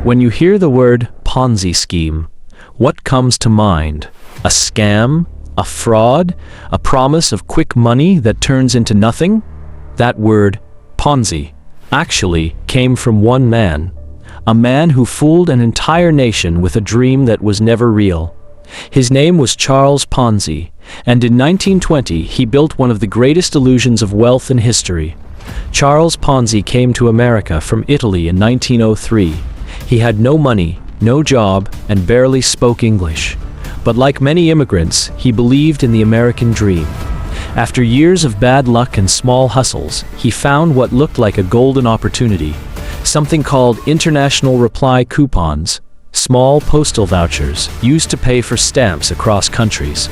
When you hear the word Ponzi scheme, what comes to mind? A scam? A fraud? A promise of quick money that turns into nothing? That word, Ponzi, actually came from one man. A man who fooled an entire nation with a dream that was never real. His name was Charles Ponzi, and in 1920 he built one of the greatest illusions of wealth in history. Charles Ponzi came to America from Italy in 1903. He had no money, no job, and barely spoke English. But like many immigrants, he believed in the American dream. After years of bad luck and small hustles, he found what looked like a golden opportunity. Something called international reply coupons, small postal vouchers used to pay for stamps across countries.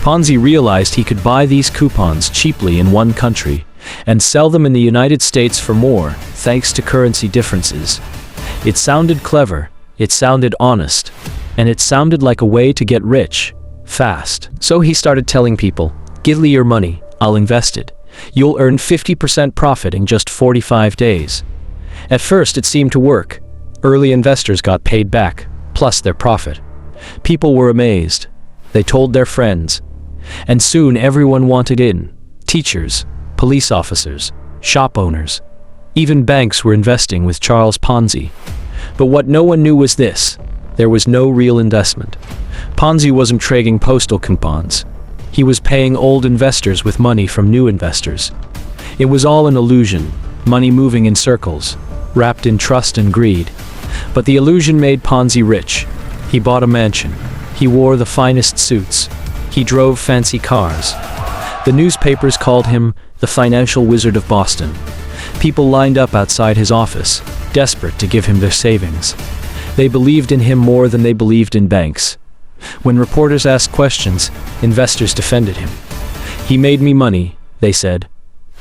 Ponzi realized he could buy these coupons cheaply in one country and sell them in the United States for more, thanks to currency differences. It sounded clever, it sounded honest, and it sounded like a way to get rich, fast. So he started telling people, "Give me your money, I'll invest it. You'll earn 50% profit in just 45 days. At first it seemed to work. Early investors got paid back, plus their profit. People were amazed. They told their friends. And soon everyone wanted in. Teachers, police officers, shop owners. Even banks were investing with Charles Ponzi. But what no one knew was this: there was no real investment. Ponzi wasn't trading postal coupons. He was paying old investors with money from new investors. It was all an illusion, money moving in circles, wrapped in trust and greed. But the illusion made Ponzi rich. He bought a mansion. He wore the finest suits. He drove fancy cars. The newspapers called him the financial wizard of Boston. People lined up outside his office, desperate to give him their savings. They believed in him more than they believed in banks. When reporters asked questions, investors defended him. "He made me money," they said.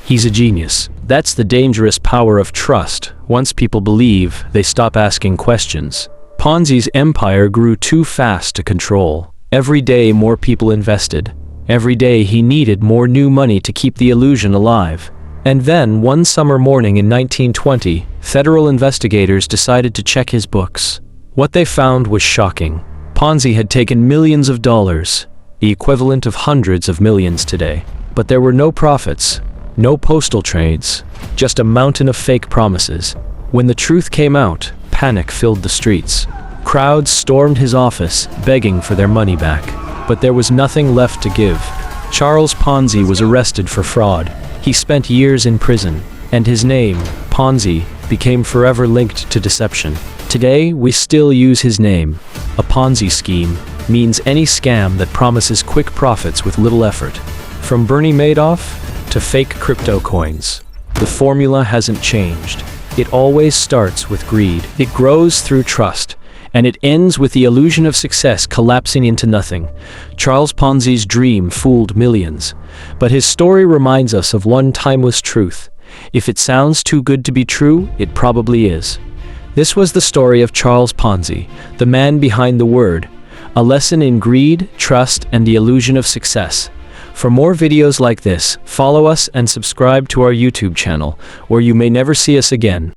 "He's a genius." That's the dangerous power of trust. Once people believe, they stop asking questions. Ponzi's empire grew too fast to control. Every day more people invested. Every day he needed more new money to keep the illusion alive. And then, one summer morning in 1920, federal investigators decided to check his books. What they found was shocking. Ponzi had taken millions of dollars, the equivalent of hundreds of millions today. But there were no profits, no postal trades, just a mountain of fake promises. When the truth came out, panic filled the streets. Crowds stormed his office, begging for their money back. But there was nothing left to give. Charles Ponzi was arrested for fraud. He spent years in prison, and his name, Ponzi, became forever linked to deception. Today, we still use his name. A Ponzi scheme means any scam that promises quick profits with little effort. From Bernie Madoff to fake crypto coins, the formula hasn't changed. It always starts with greed. It grows through trust, and it ends with the illusion of success collapsing into nothing. Charles Ponzi's dream fooled millions, but his story reminds us of one timeless truth. If it sounds too good to be true, it probably is. This was the story of Charles Ponzi, the man behind the word, a lesson in greed, trust, and the illusion of success. For more videos like this, follow us and subscribe to our YouTube channel, or you may never see us again.